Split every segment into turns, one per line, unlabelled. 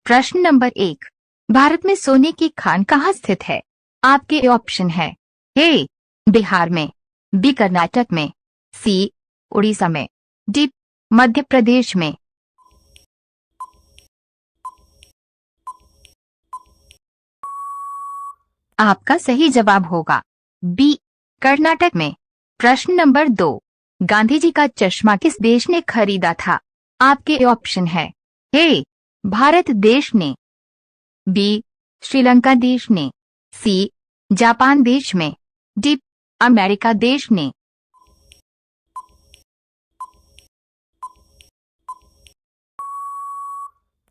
प्रश्न नंबर 1, भारत में सोने की खान कहाँ स्थित है? आपके ऑप्शन है ए बिहार में, बी कर्नाटक में, सी उड़ीसा में, डी मध्य प्रदेश में। आपका सही जवाब होगा बी कर्नाटक में। प्रश्न नंबर 2, गांधी जी का चश्मा किस देश ने खरीदा था? आपके ऑप्शन है ए भारत देश ने, बी श्रीलंका देश ने, सी जापान देश में, डी अमेरिका देश ने।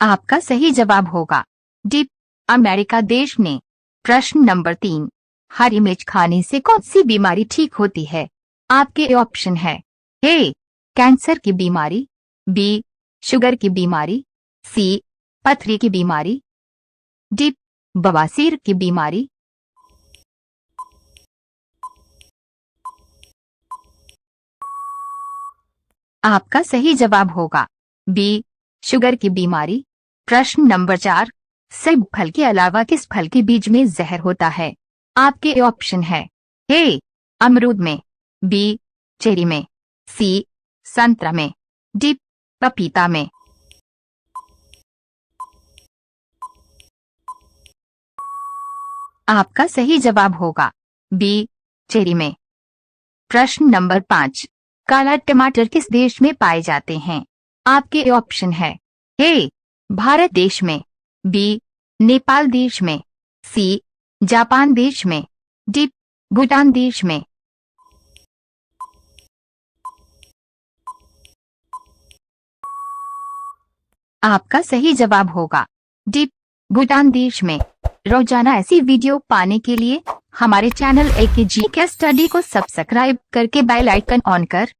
आपका सही जवाब होगा डी अमेरिका देश ने। प्रश्न नंबर 3, हरी मिर्च खाने से कौन सी बीमारी ठीक होती है? आपके ऑप्शन है ए कैंसर की बीमारी, बी शुगर की बीमारी, सी पथरी की बीमारी, डी बवासीर की बीमारी। आपका सही जवाब होगा बी शुगर की बीमारी। प्रश्न नंबर 4, सेब फल के अलावा किस फल के बीज में जहर होता है? आपके ऑप्शन है ए अमरूद में, बी चेरी में, सी संतरा में, डी पपीता में। आपका सही जवाब होगा बी चेरी में। प्रश्न नंबर 5, काला टमाटर किस देश में पाए जाते हैं? आपके ऑप्शन है ए भारत देश में, बी नेपाल देश में, सी जापान देश में, डी भूटान देश में। आपका सही जवाब होगा डी भूटान देश में। रोजाना ऐसी वीडियो पाने के लिए हमारे चैनल एके जीके स्टडी को सब्सक्राइब करके बेल आइकन ऑन कर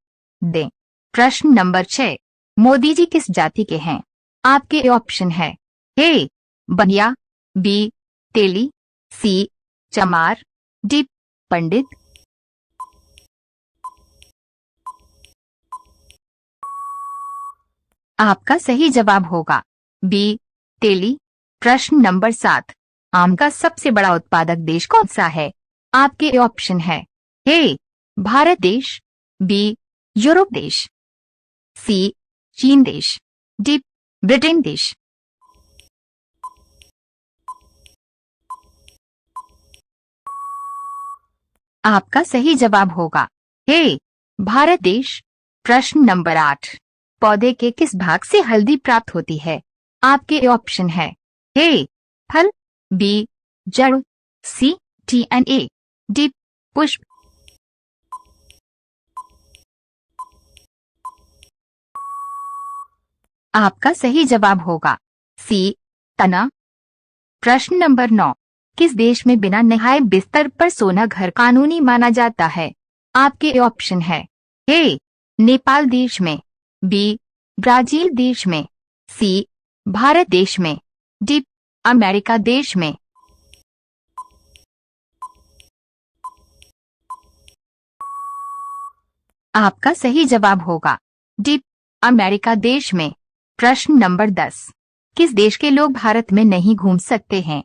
दें। प्रश्न नंबर 6, मोदी जी किस जाति के हैं? आपके ऑप्शन है ए बनिया, बी तेली, सी चमार, डी पंडित। आपका सही जवाब होगा बी तेली। प्रश्न नंबर 7, आम का सबसे बड़ा उत्पादक देश कौन सा है? आपके ऑप्शन है ए भारत देश, बी यूरोप देश, सी चीन देश, डी ब्रिटेन देश। आपका सही जवाब होगा ए भारत देश। प्रश्न नंबर 8, पौधे के किस भाग से हल्दी प्राप्त होती है? आपके ऑप्शन है ए फल, बी जड़, सी डीएनए, डी पुष्प। आपका सही जवाब होगा सी तना। प्रश्न नंबर 9, किस देश में बिना नहाए बिस्तर पर सोना घर कानूनी माना जाता है? आपके ऑप्शन है ए नेपाल देश में, बी ब्राजील देश में, सी भारत देश में, डी अमेरिका देश में। आपका सही जवाब होगा डी अमेरिका देश में। प्रश्न नंबर 10, किस देश के लोग भारत में नहीं घूम सकते हैं?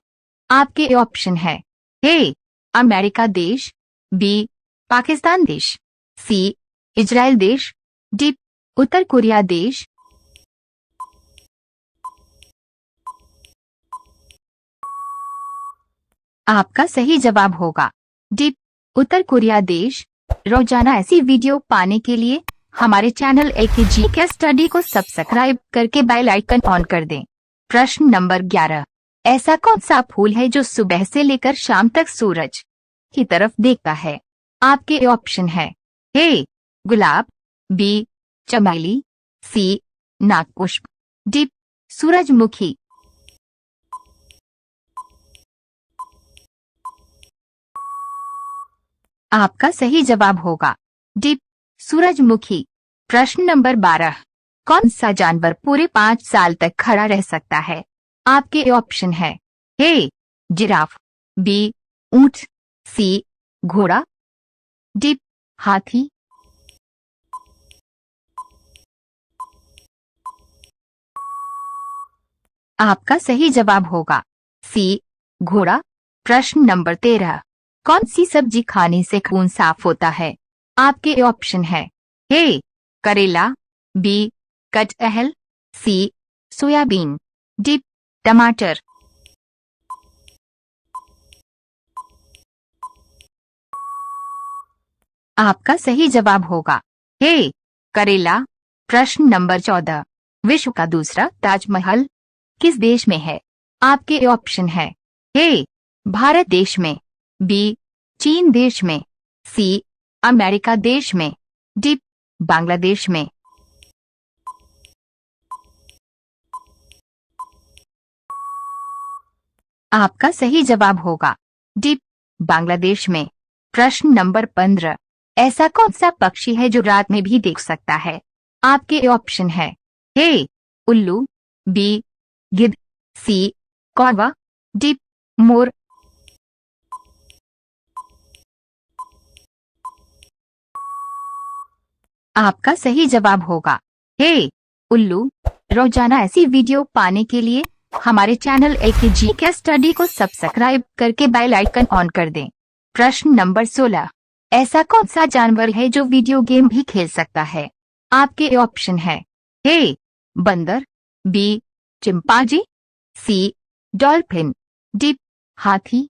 आपके ऑप्शन है ए अमेरिका देश, बी पाकिस्तान देश, सी इजराइल देश, डी उत्तर कोरिया देश। आपका सही जवाब होगा डी उत्तर कोरिया देश। रोजाना ऐसी वीडियो पाने के लिए हमारे चैनल एके जीके स्टडी को सब्सक्राइब करके बेल आइकन ऑन कर दें। प्रश्न नंबर 11, ऐसा कौन सा फूल है जो सुबह से लेकर शाम तक सूरज की तरफ देखता है? आपके ऑप्शन है ए गुलाब, बी चमेली, सी नागपुष्प, डी सूरजमुखी। आपका सही जवाब होगा डी सूरजमुखी। प्रश्न नंबर 12, कौन सा जानवर पूरे 5 साल तक खड़ा रह सकता है? आपके ऑप्शन है ए जिराफ, बी ऊंट, सी घोड़ा, डी हाथी। आपका सही जवाब होगा सी, घोड़ा। प्रश्न नंबर 13, कौन सी सब्जी खाने से खून साफ होता है? आपके ऑप्शन है ए, करेला, बी, कटहल, सी, सोयाबीन, डी, टमाटर। आपका सही जवाब होगा ए, करेला। प्रश्न नंबर 14, विश्व का दूसरा ताजमहल किस देश में है? आपके ऑप्शन है ए, भारत देश में, बी, चीन देश में, सी, अमेरिका देश में, डी, बांग्लादेश में। आपका सही जवाब होगा डी, बांग्लादेश में। प्रश्न नंबर 15, ऐसा कौन सा पक्षी है जो रात में भी देख सकता है? आपके ऑप्शन है ए, उल्लू, बी, गिद्ध, सी, कौवा, डी, मोर। आपका सही जवाब होगा ए, उल्लू। रोजाना ऐसी वीडियो पाने के लिए हमारे चैनल AKG के स्टडी को सब्सक्राइब करके बेल आइकन ऑन कर दें। प्रश्न नंबर 16, ऐसा कौन सा जानवर है जो वीडियो गेम भी खेल सकता है? आपके ऑप्शन है ए, बंदर, बी, चिंपांजी, सी, डॉल्फिन, डी, हाथी।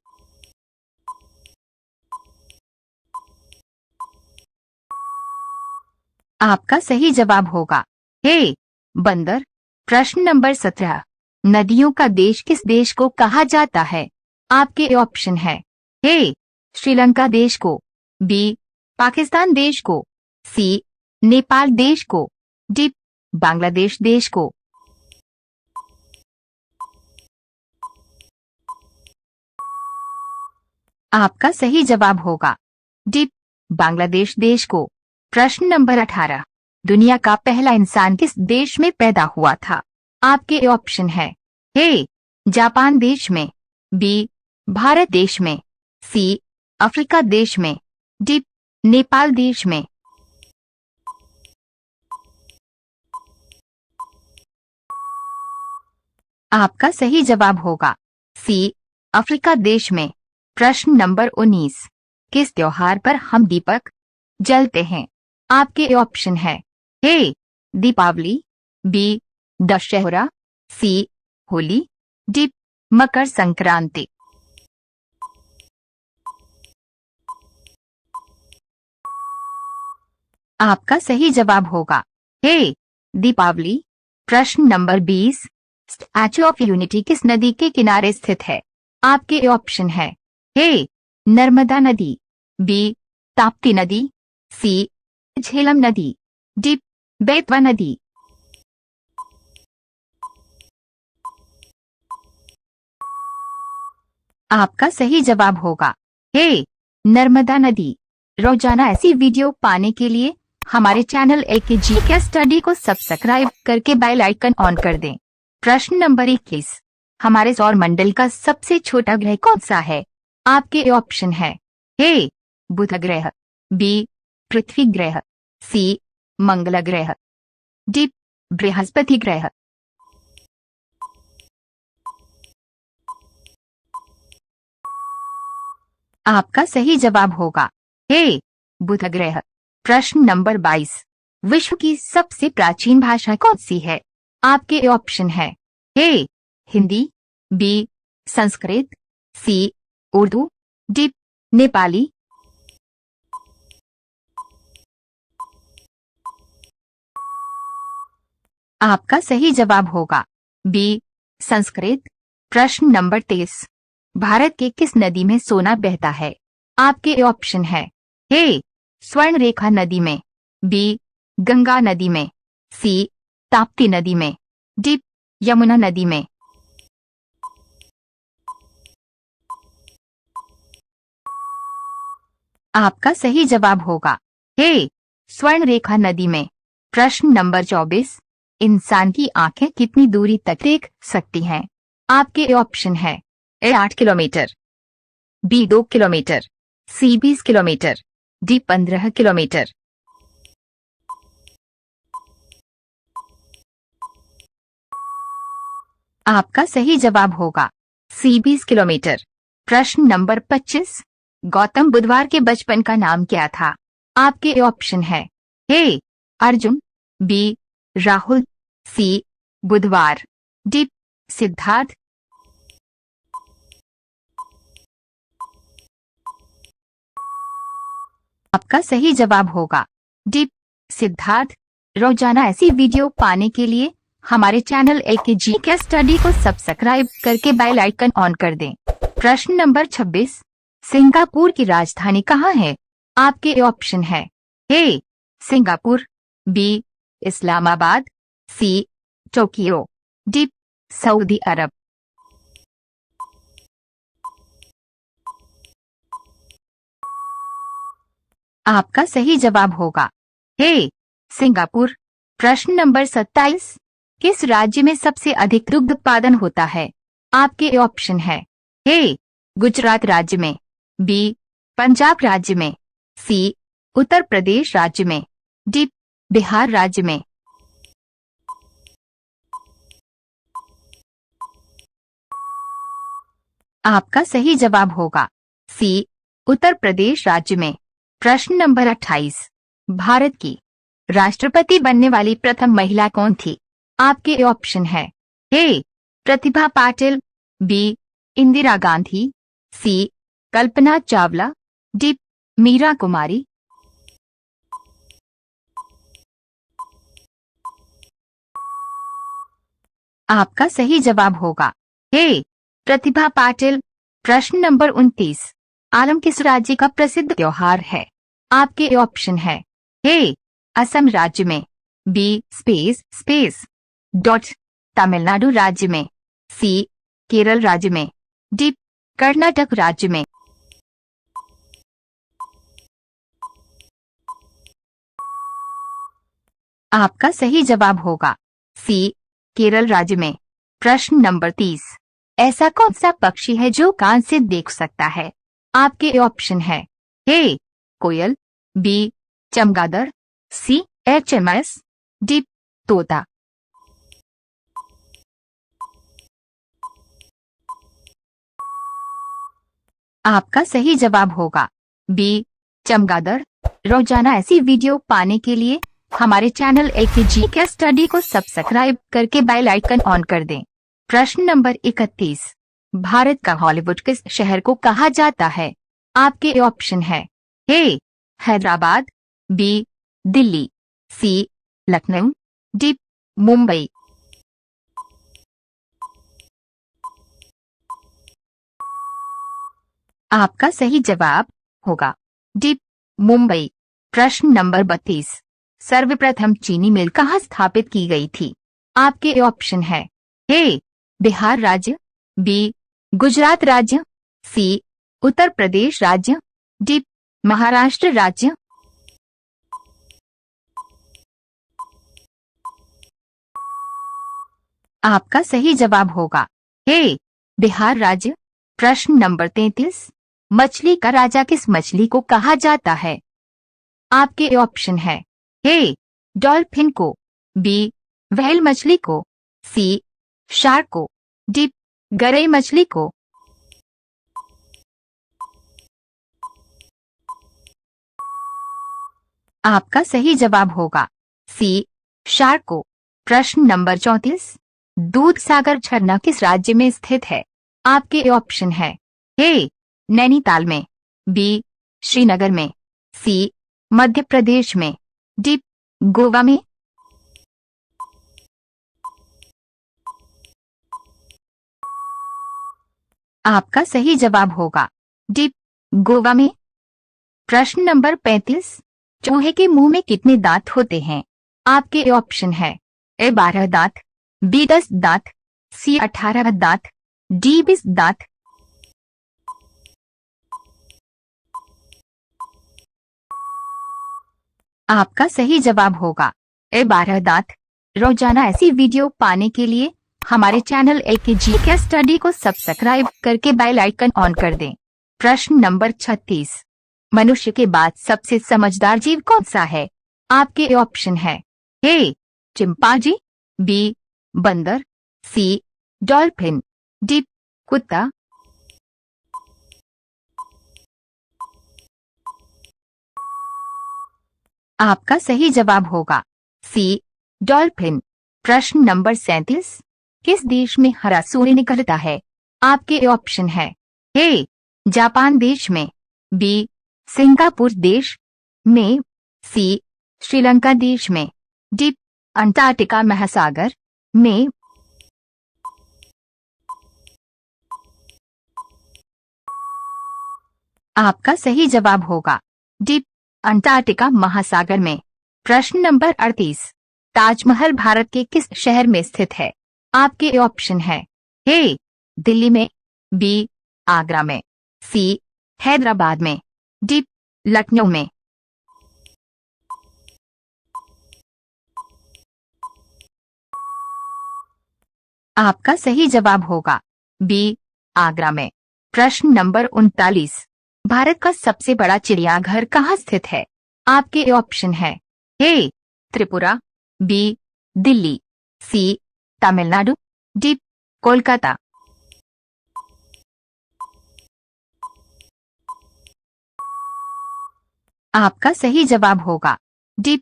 आपका सही जवाब होगा ए, बंदर। प्रश्न नंबर 17, नदियों का देश किस देश को कहा जाता है? आपके ऑप्शन है ए, श्रीलंका देश को, बी, पाकिस्तान देश को, सी, नेपाल देश को, डी, बांग्लादेश देश को। आपका सही जवाब होगा डी, बांग्लादेश देश को। प्रश्न नंबर 18, दुनिया का पहला इंसान किस देश में पैदा हुआ था? आपके ऑप्शन है ए, जापान देश में, बी, भारत देश में, सी, अफ्रीका देश में, डी, नेपाल देश में। आपका सही जवाब होगा सी, अफ्रीका देश में। प्रश्न नंबर 19, किस त्योहार पर हम दीपक जलते हैं? आपके ऑप्शन है ए, दीपावली, बी, दशहरा, सी, होली, डी, मकर संक्रांति। आपका सही जवाब होगा ए, दीपावली। प्रश्न नंबर 20, स्टैच्यू ऑफ यूनिटी किस नदी के किनारे स्थित है? आपके ऑप्शन है ए, नर्मदा नदी, बी, ताप्ती नदी, सी, झेलम नदी, डी, बेतवा नदी। आपका सही जवाब होगा ए, नर्मदा नदी। रोजाना ऐसी वीडियो पाने के लिए हमारे चैनल AKG के स्टडी को सब्सक्राइब करके बेल आइकन ऑन कर दें। प्रश्न नंबर 21, हमारे सौर मंडल का सबसे छोटा ग्रह कौन सा है? आपके ऑप्शन है ए, बुध ग्रह, बी, पृथ्वी ग्रह, सी, मंगल ग्रह, डी, बृहस्पति ग्रह। आपका सही जवाब होगा ए, बुध ग्रह। प्रश्न नंबर 22, विश्व की सबसे प्राचीन भाषा कौन सी है? आपके ऑप्शन है ए, हिंदी, बी, संस्कृत, सी, उर्दू, डी, नेपाली। आपका सही जवाब होगा बी, संस्कृत। प्रश्न नंबर 23, भारत के किस नदी में सोना बहता है? आपके ऑप्शन है ए, स्वर्ण रेखा नदी में, बी, गंगा नदी में, सी, ताप्ती नदी में, डी, यमुना नदी में। आपका सही जवाब होगा ए, स्वर्ण रेखा नदी में। प्रश्न नंबर 24, इंसान की आंखें कितनी दूरी तक देख सकती हैं? आपके ऑप्शन है ए, 8 किलोमीटर, बी, 2 किलोमीटर, सी, 20 किलोमीटर, डी, 15 किलोमीटर। आपका सही जवाब होगा सी 20 किलोमीटर। प्रश्न नंबर 25। गौतम बुधवार के बचपन का नाम क्या था? आपके ऑप्शन है ए अर्जुन, बी राहुल, सी बुधवार, डी सिद्धार्थ। आपका सही जवाब होगा डी सिद्धार्थ। रोजाना ऐसी वीडियो पाने के लिए हमारे चैनल एकेजी के स्टडी को सब्सक्राइब करके बेल आइकन ऑन कर दें। प्रश्न नंबर 26। सिंगापुर की राजधानी कहाँ है? आपके ऑप्शन है A Singapore, B Islamabad, C Tokyo, D Saudi Arabia. आपका सही जवाब होगा ए सिंगापुर। प्रश्न नंबर 27। किस राज्य में सबसे अधिक दुग्ध उत्पादन होता है? आपके ऑप्शन है ए गुजरात राज्य में, बी पंजाब राज्य में, सी उत्तर प्रदेश राज्य में, डी बिहार राज्य में। आपका सही जवाब होगा सी उत्तर प्रदेश राज्य में। प्रश्न नंबर 28। भारत की राष्ट्रपति बनने वाली प्रथम महिला कौन थी? आपके ऑप्शन है ए प्रतिभा पाटिल, बी इंदिरा गांधी, सी कल्पना चावला, डी मीरा कुमारी। आपका सही जवाब होगा ए प्रतिभा पाटिल। प्रश्न नंबर 29। आलम किस राज्य का प्रसिद्ध त्योहार है? आपके ऑप्शन है ए असम राज्य में, बी स्पेस डॉट तमिलनाडु राज्य में, सी केरल राज्य में, डी कर्नाटक राज्य में। आपका सही जवाब होगा सी केरल राज्य में। प्रश्न नंबर 30। ऐसा कौन सा पक्षी है जो कान से देख सकता है? आपके ऑप्शन है ए कोयल, बी चमगादड़, सी एचएमएस, डी तोता। आपका सही जवाब होगा बी चमगादड़। रोजाना ऐसी वीडियो पाने के लिए हमारे चैनल एकेजी के स्टडी को सब्सक्राइब करके बेल आइकन ऑन कर दें। प्रश्न नंबर 31। भारत का हॉलीवुड किस शहर को कहा जाता है? आपके ऑप्शन है ए हैदराबाद, बी दिल्ली, सी लखनऊ, डी मुंबई। आपका सही जवाब होगा डी मुंबई। प्रश्न नंबर 32। सर्वप्रथम चीनी मिल कहाँ स्थापित की गई थी? आपके ऑप्शन है ए बिहार राज्य, बी गुजरात राज्य, सी उत्तर प्रदेश राज्य, डी महाराष्ट्र राज्य। आपका सही जवाब होगा ए बिहार राज्य। प्रश्न नंबर 33। मछली का राजा किस मछली को कहा जाता है? आपके ऑप्शन है ए डॉल्फिन को, बी व्हेल मछली को, सी शार्क को, डी गरई मछली को। आपका सही जवाब होगा सी शार्क को। प्रश्न नंबर 34। दूध सागर झरना किस राज्य में स्थित है? आपके ऑप्शन है ए नैनीताल में, बी श्रीनगर में, सी मध्य प्रदेश में, डी गोवा में। आपका सही जवाब होगा डी गोवा में। प्रश्न नंबर 35। चूहे के मुंह में कितने दांत होते हैं? आपके ऑप्शन है ए 12 दांत, बी 10 दांत, सी 18 दांत, डी 20 दांत। आपका सही जवाब होगा ए 12 दांत। रोजाना ऐसी वीडियो पाने के लिए हमारे चैनल एकेजी के स्टडी को सब्सक्राइब करके बेल आइकन ऑन कर दें। प्रश्न नंबर 36। मनुष्य के बाद सबसे समझदार जीव कौन सा है? आपके ऑप्शन है ए चिंपांजी, बी बंदर, सी डॉल्फिन, डी कुत्ता। आपका सही जवाब होगा सी डॉल्फिन। प्रश्न नंबर 37, किस देश में हरा सूर्य निकलता है? आपके ऑप्शन है ए जापान देश में, बी सिंगापुर देश में, सी श्रीलंका देश में, डी अंटार्कटिका महासागर में। आपका सही जवाब होगा डी अंटार्कटिका महासागर में। प्रश्न नंबर 38, ताजमहल भारत के किस शहर में स्थित है? आपके ऑप्शन है ए दिल्ली में, बी आगरा में, सी हैदराबाद में, डी लखनऊ में। आपका सही जवाब होगा बी आगरा में। प्रश्न नंबर 39, भारत का सबसे बड़ा चिड़ियाघर कहाँ स्थित है? आपके ऑप्शन है ए त्रिपुरा, बी दिल्ली, सी तमिलनाडु, डी कोलकाता। आपका सही जवाब होगा डी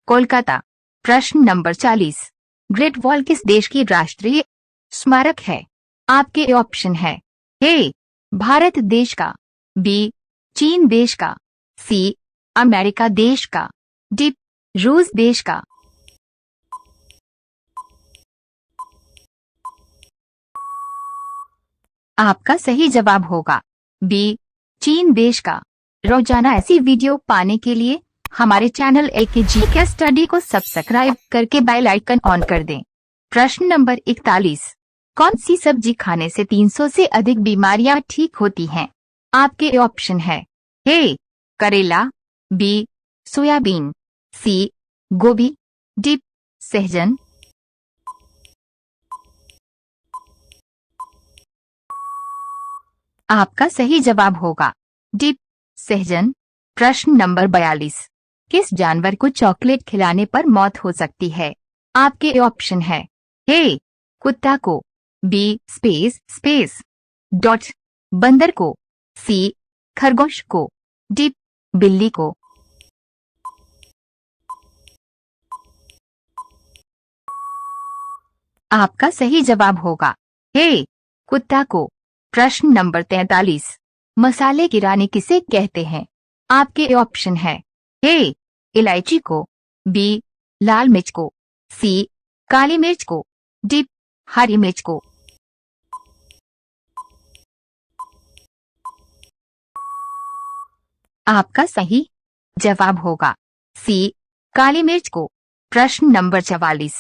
कोलकाता। प्रश्न नंबर 40, ग्रेट वॉल किस देश की राष्ट्रीय स्मारक है? आपके ऑप्शन है ए भारत देश का, बी चीन देश का, सी अमेरिका देश का, डी रूस देश का। आपका सही जवाब होगा बी चीन देश का। रोजाना ऐसी वीडियो पाने के लिए हमारे चैनल AKG के स्टडी को सब्सक्राइब करके बेल आइकन ऑन कर दें। प्रश्न नंबर 41, कौन सी सब्जी खाने से 300 से अधिक बीमारियां ठीक होती हैं? आपके ऑप्शन है ए करेला, बी सोयाबीन, सी गोभी, डी सहजन। आपका सही जवाब होगा डी सहजन। प्रश्न नंबर 42, किस जानवर को चॉकलेट खिलाने पर मौत हो सकती है? आपके ऑप्शन है ए कुत्ता को, बी स्पेस डॉट बंदर को, सी खरगोश को, डी बिल्ली को। आपका सही जवाब होगा ए कुत्ता को। प्रश्न नंबर 43, मसाले की रानी किसे कहते हैं? आपके ऑप्शन है ए इलायची को, बी लाल मिर्च को, सी काली मिर्च को, डी हरी मिर्च को। आपका सही जवाब होगा सी काली मिर्च को। प्रश्न नंबर 44,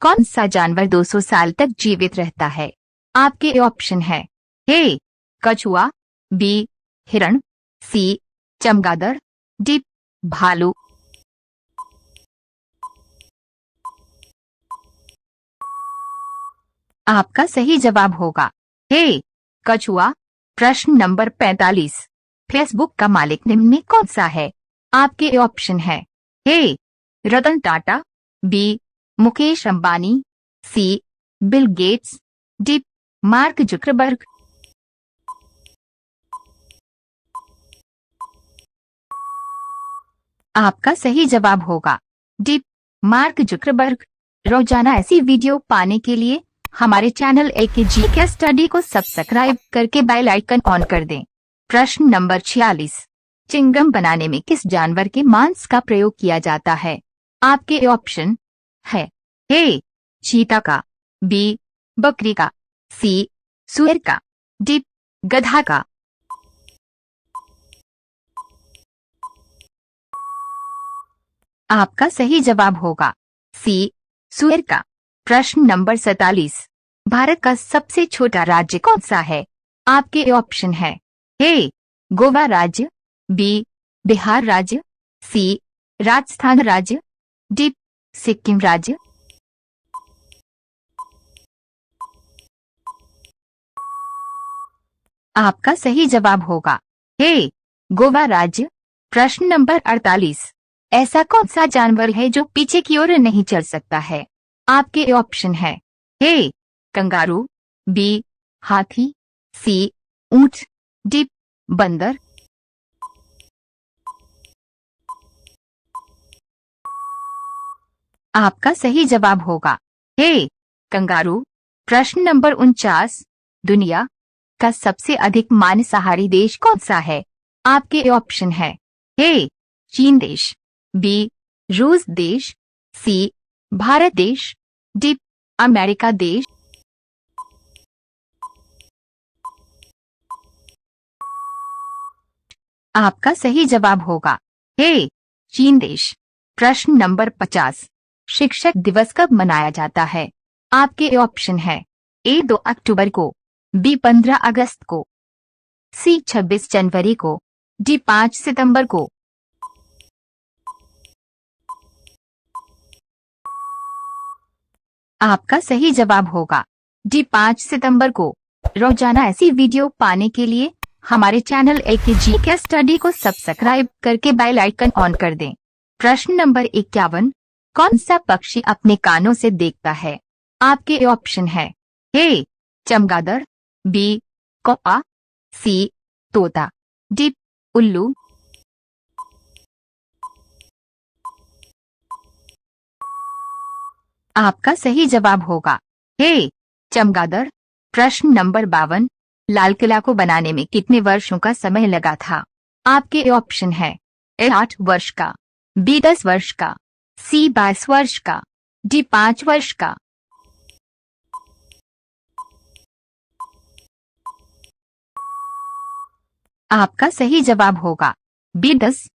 कौन सा जानवर 200 साल तक जीवित रहता है? आपके ऑप्शन है ए कछुआ, बी हिरण, सी चमगादड़, डी भालू। आपका सही जवाब होगा ए कछुआ। प्रश्न नंबर 45, फेसबुक का मालिक निम्न में कौन सा है? आपके ऑप्शन है A Ratan Tata, B Mukesh Ambani, C Bill Gates, D Mark Zuckerberg. आपका सही जवाब होगा डी मार्क जुकरबर्ग। रोजाना ऐसी वीडियो पाने के लिए हमारे चैनल AKG के स्टडी को सब्सक्राइब करके बेल आइकन ऑन कर दें। प्रश्न नंबर 46, चिंगम बनाने में किस जानवर के मांस का प्रयोग किया जाता है? आपके ऑप्शन है ए चीता का, बी बकरी का, सी सुअर का, डी गधा का। आपका सही जवाब होगा सी सुअर का। प्रश्न नंबर 47, भारत का सबसे छोटा राज्य कौन सा है? आपके ऑप्शन है ए गोवा राज्य, बी बिहार राज्य, सी राजस्थान राज्य, डी सिक्किम राज्य। आपका सही जवाब होगा ए गोवा राज्य। प्रश्न नंबर 48, ऐसा कौन सा जानवर है जो पीछे की ओर नहीं चल सकता है? आपके ऑप्शन है ए कंगारू, बी हाथी, सी ऊंट, डी बंदर। आपका सही जवाब होगा ए कंगारू। प्रश्न नंबर 49, दुनिया का सबसे अधिक मांसाहारी देश कौन सा है? आपके ऑप्शन है ए चीन देश, बी रूस देश, सी भारत देश, डी अमेरिका देश। आपका सही जवाब होगा ए चीन देश। प्रश्न नंबर 50, शिक्षक दिवस कब मनाया जाता है? आपके ऑप्शन है ए 2 अक्टूबर को, बी 15 अगस्त को, सी 26 जनवरी को, डी 5 सितंबर को। आपका सही जवाब होगा डी 5 सितंबर को। रोजाना ऐसी वीडियो पाने के लिए हमारे चैनल AKG स्टडी को सब्सक्राइब करके बेल आइकन ऑन कर दें। प्रश्न नंबर 51, कौन सा पक्षी अपने कानों से देखता है? आपके ऑप्शन है ए चमगादड़, बी कौआ, सी तोता, डी उल्लू। आपका सही जवाब होगा ए चमगादड़। प्रश्न नंबर 52, लाल किला को बनाने में कितने वर्षों का समय लगा था? आपके ऑप्शन है ए 8 वर्ष का, बी 10 वर्ष का, सी 22 वर्ष का, डी 5 वर्ष का। आपका सही जवाब होगा बी 10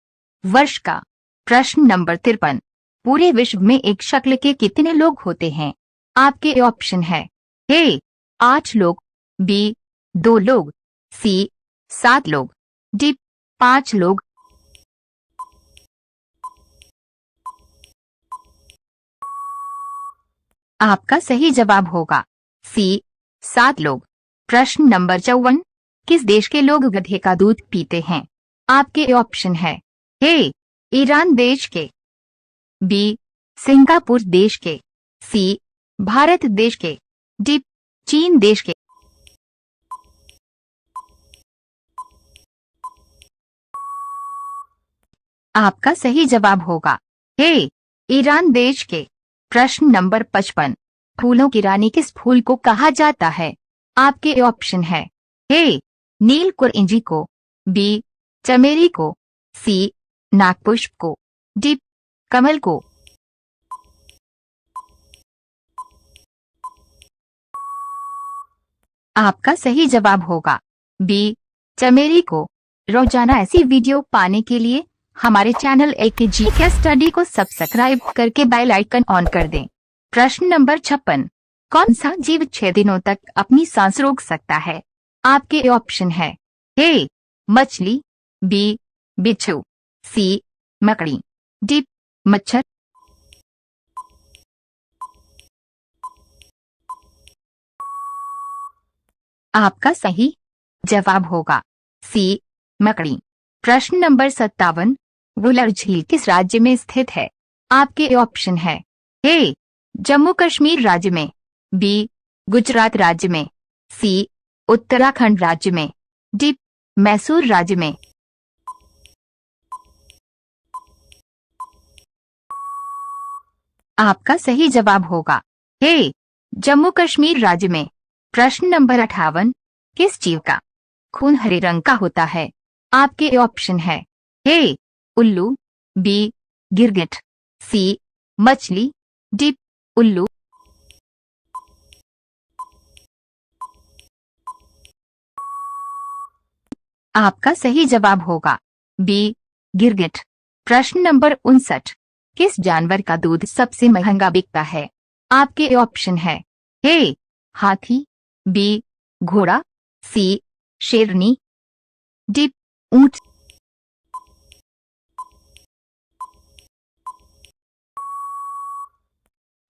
वर्ष का। प्रश्न नंबर 53, पूरे विश्व में एक शक्ल के कितने लोग होते हैं? आपके ऑप्शन है ए 8 लोग, बी 2 लोग, सी 7 लोग, डी 5 लोग। आपका सही जवाब होगा सी 7 लोग। प्रश्न नंबर 54, किस देश के लोग गधे का दूध पीते हैं? आपके ऑप्शन है ए ईरान देश के, बी सिंगापुर देश के, सी भारत देश के, डी चीन देश के। आपका सही जवाब होगा ए ईरान देश के। प्रश्न नंबर 55, फूलों की रानी किस फूल को कहा जाता है? आपके ऑप्शन है ए नीलकुरिंजी को, बी चमेली को, सी नागपुष्प को, डी कमल को। आपका सही जवाब होगा बी चमेली को। रोजाना ऐसी वीडियो पाने के लिए हमारे चैनल AKG स्टडी को सब्सक्राइब करके बेल आइकन ऑन कर दें। प्रश्न नंबर 56, कौन सा जीव 6 दिनों तक अपनी सांस रोक सकता है? आपके ऑप्शन है ए मछली, बी बिच्छू, सी मकड़ी, डी मच्छर। आपका सही जवाब होगा सी मकड़ी। प्रश्न नंबर 57, वुलर झील किस राज्य में स्थित है? आपके ऑप्शन है ए जम्मू कश्मीर राज्य में, बी गुजरात राज्य में, सी उत्तराखंड राज्य में, डी मैसूर राज्य में। आपका सही जवाब होगा ए जम्मू कश्मीर राज्य में। प्रश्न नंबर 58, किस जीव का खून हरे रंग का होता है? आपके ऑप्शन है ए उल्लू, बी गिरगिट, सी मछली, डी उल्लू। आपका सही जवाब होगा बी गिरगिट। प्रश्न नंबर 59, किस जानवर का दूध सबसे महंगा बिकता है? आपके ऑप्शन है ए हाथी, बी घोड़ा, सी शेरनी, डी ऊंट।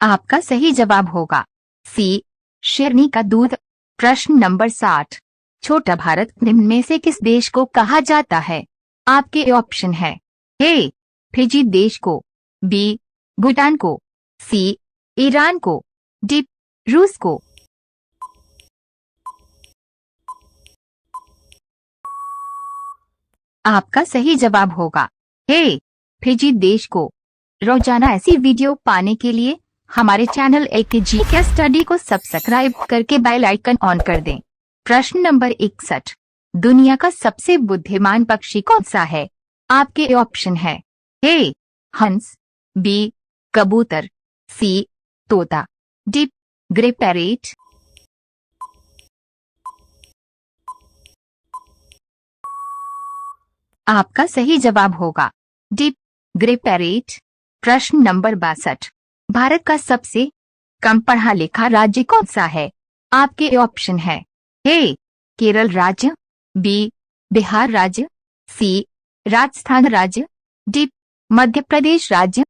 आपका सही जवाब होगा सी शेरनी का दूध। प्रश्न नंबर 60, छोटा भारत निम्न में से किस देश को कहा जाता है? आपके ऑप्शन है ए फिजी देश को, बी भूटान को, सी ईरान को, डी रूस को। आपका सही जवाब होगा ए, फिजी देश को। रोजाना ऐसी वीडियो पाने के लिए हमारे चैनल AKG के स्टडी को सब्सक्राइब करके बेल आइकन ऑन कर दें। प्रश्न नंबर 61, दुनिया का सबसे बुद्धिमान पक्षी कौन सा है? आपके ऑप्शन है ए, हंस, बी, कबूतर, सी, तोता, डी, ग्रे पैरेट। आपका सही जवाब होगा डी, ग्रे पैरेट। प्रश्न नंबर 62, भारत का सबसे कम पढ़ा लिखा राज्य कौन सा है? आपके ऑप्शन है ए, केरल राज्य, बी, बिहार राज्य, सी, राजस्थान राज्य, डी, मध्य प्रदेश राज्य।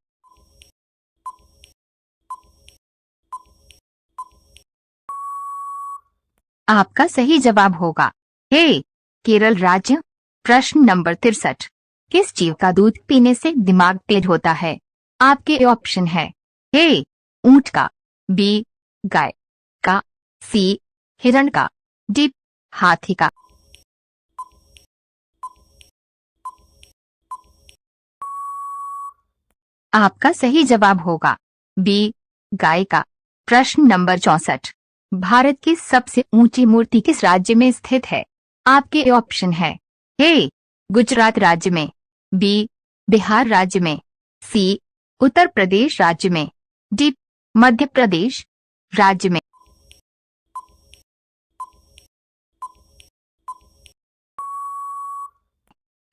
आपका सही जवाब होगा ए, केरल राज्य। प्रश्न नंबर 63, किस जीव का दूध पीने से दिमाग तेज होता है? आपके ऑप्शन है ए, ऊंट का, बी, गाय का, सी, हिरण का, डी, हाथी का। आपका सही जवाब होगा बी, गाय का। प्रश्न नंबर 64, भारत की सबसे ऊंची मूर्ति किस राज्य में स्थित है? आपके ऑप्शन है ए, गुजरात राज्य में, बी, बिहार राज्य में, सी, उत्तर प्रदेश राज्य में, डी, मध्य प्रदेश राज्य में।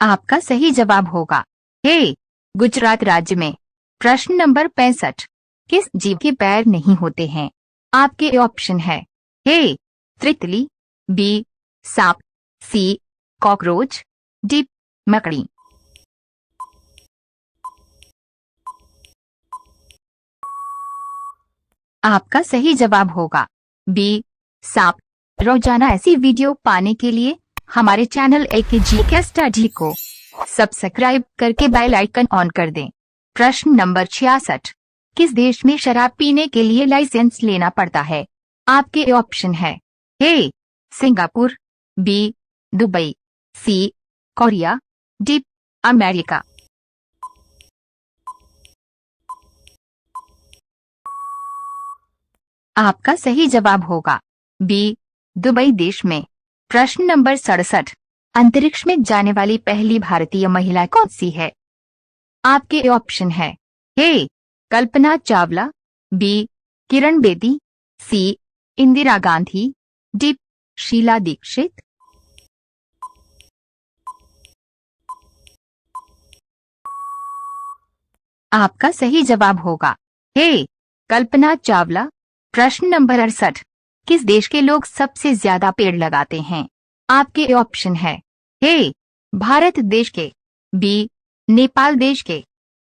आपका सही जवाब होगा ए, गुजरात राज्य में। प्रश्न नंबर 65, किस जीव के पैर नहीं होते हैं? आपके ऑप्शन है ए, तितली, बी, सांप, सी, कॉकरोच, डी, मकड़ी। आपका सही जवाब होगा बी, सांप। रोजाना ऐसी वीडियो पाने के लिए हमारे चैनल AKG के स्टडी को सब्सक्राइब करके बेल आइकन ऑन कर दें। प्रश्न नंबर 66, किस देश में शराब पीने के लिए लाइसेंस लेना पड़ता है? आपके ऑप्शन है A, Singapore, B, Dubai, C, Korea, D, America. आपका सही जवाब होगा बी, दुबई देश में। प्रश्न नंबर 67, अंतरिक्ष में जाने वाली पहली भारतीय महिला कौन सी है? आपके ऑप्शन है ए, कल्पना चावला, बी, किरण बेदी, सी, इंदिरा गांधी, डी, शीला दीक्षित। आपका सही जवाब होगा ए, कल्पना चावला। प्रश्न नंबर 68, किस देश के लोग सबसे ज्यादा पेड़ लगाते हैं? आपके ऑप्शन है ए, भारत देश के, बी, नेपाल देश के,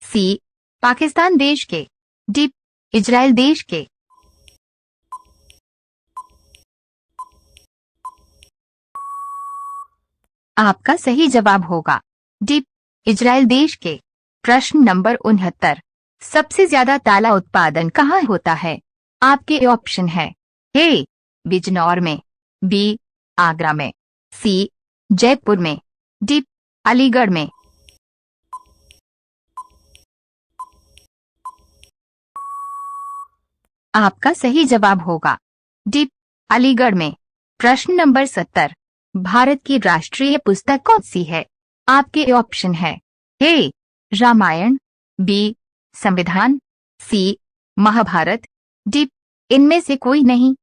सी, पाकिस्तान देश के, डी, इजराइल देश के। आपका सही जवाब होगा डी, इजराइल देश के। प्रश्न नंबर 69, सबसे ज्यादा ताला उत्पादन कहाँ होता है? आपके ऑप्शन है ए, बिजनौर में, बी, आगरा में, सी, जयपुर में, डी, अलीगढ़ में। आपका सही जवाब होगा डी, अलीगढ़ में। प्रश्न नंबर 70, भारत की राष्ट्रीय पुस्तक कौन सी है? आपके ऑप्शन है ए, रामायण, बी, संविधान, सी, महाभारत, डी, इनमें से कोई नहीं।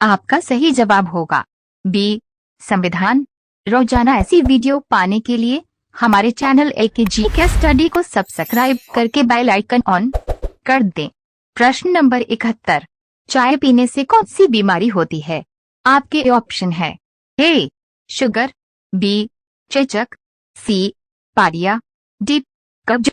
आपका सही जवाब होगा बी, संविधान। रोजाना ऐसी वीडियो पाने के लिए हमारे चैनल AKG के स्टडी को सब्सक्राइब करके बेल आइकन ऑन कर दें। प्रश्न नंबर 71, चाय पीने से कौन सी बीमारी होती है? आपके ऑप्शन है ए, शुगर, बी, चेचक, सी, पारिया, डी, कब्ज।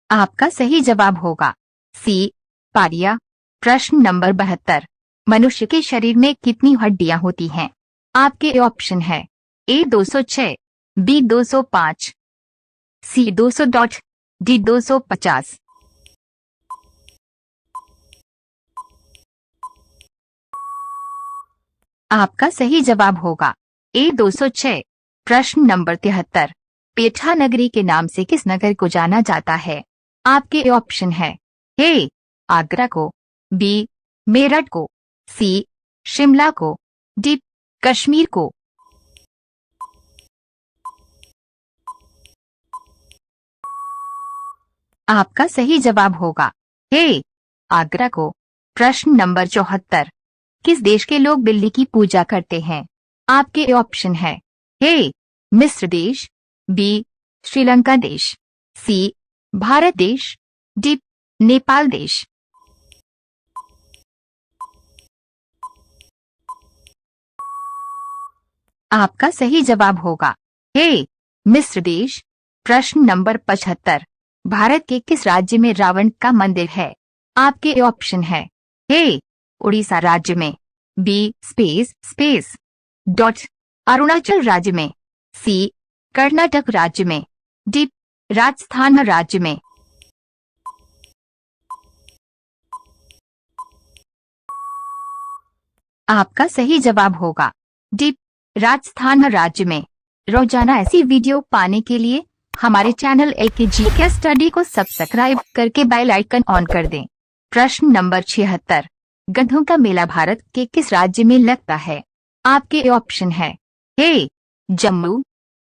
आपका सही जवाब होगा सी, पारिया। प्रश्न नंबर 72, मनुष्य के शरीर में कितनी हड्डियां होती हैं? आपके ऑप्शन है ए, 206, बी, 205, सी, 200, डी 250। आपका सही जवाब होगा ए 206। प्रश्न नंबर 73। पेठा नगरी के नाम से किस नगर को जाना जाता है? आपके ऑप्शन है ए आगरा को, बी मेरठ को, सी शिमला को, डी कश्मीर को। आपका सही जवाब होगा ए आगरा को। प्रश्न नंबर 74। किस देश के लोग बिल्ली की पूजा करते हैं? आपके ऑप्शन है ए मिस्र देश, बी श्रीलंका देश, सी भारत देश, डी नेपाल देश। आपका सही जवाब होगा ए मिस्र देश। प्रश्न नंबर 75। भारत के किस राज्य में रावण का मंदिर है? आपके ऑप्शन है ए उड़ीसा राज्य में, बी स्पेस डॉट अरुणाचल राज्य में, सी कर्नाटक राज्य में, डी राजस्थान राज्य में। आपका सही जवाब होगा डी राजस्थान राज्य में। रोजाना ऐसी वीडियो पाने के लिए हमारे चैनल एकेजी के स्टडी को सब्सक्राइब करके बेल आइकन ऑन कर दें। प्रश्न नंबर 76। गधों का मेला भारत के किस राज्य में लगता है? आपके ऑप्शन है ए जम्मू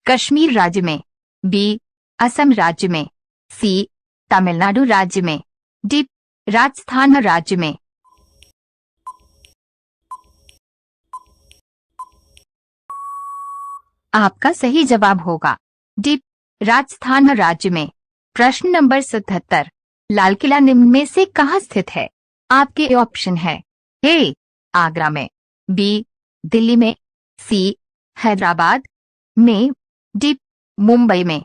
कश्मीर राज्य में, बी असम राज्य में, सी तमिलनाडु राज्य में, डी राजस्थान राज्य में। आपका सही जवाब होगा डी राजस्थान राज्य में। प्रश्न नंबर 77। लाल किला निम्न में से कहाँ स्थित है? आपके ऑप्शन है ए आगरा में, बी दिल्ली में, सी हैदराबाद में, डी मुंबई में।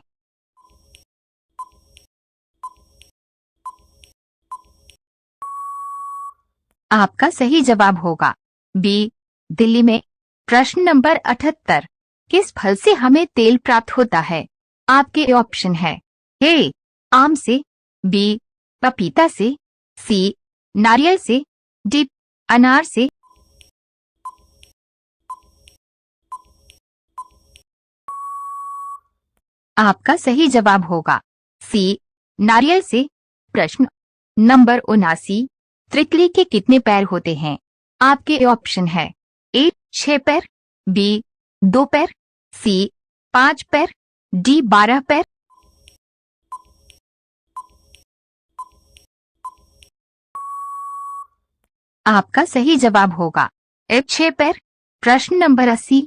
आपका सही जवाब होगा बी दिल्ली में। प्रश्न नंबर 78। किस फल से हमें तेल प्राप्त होता है? आपके ऑप्शन है ए आम से, बी पपीता से, सी नारियल से, डी अनार से। आपका सही जवाब होगा सी नारियल से। प्रश्न नंबर 79। तितली के कितने पैर होते हैं? आपके ऑप्शन है ए 6 पैर, बी 2 पैर, सी 5 पैर, डी 12 पैर। आपका सही जवाब होगा ए 6 पैर। प्रश्न नंबर 80।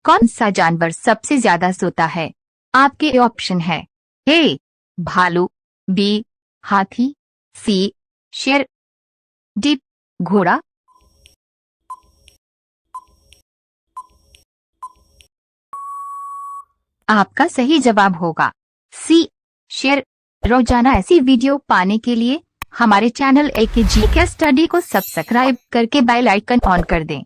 कौन सा जानवर सबसे ज्यादा सोता है? आपके ऑप्शन है ए भालू, बी हाथी, सी शेर, डी घोड़ा। आपका सही जवाब होगा सी शेर। रोजाना ऐसी वीडियो पाने के लिए हमारे चैनल एकेजी के स्टडी को सब्सक्राइब करके बेल आइकन ऑन कर दें।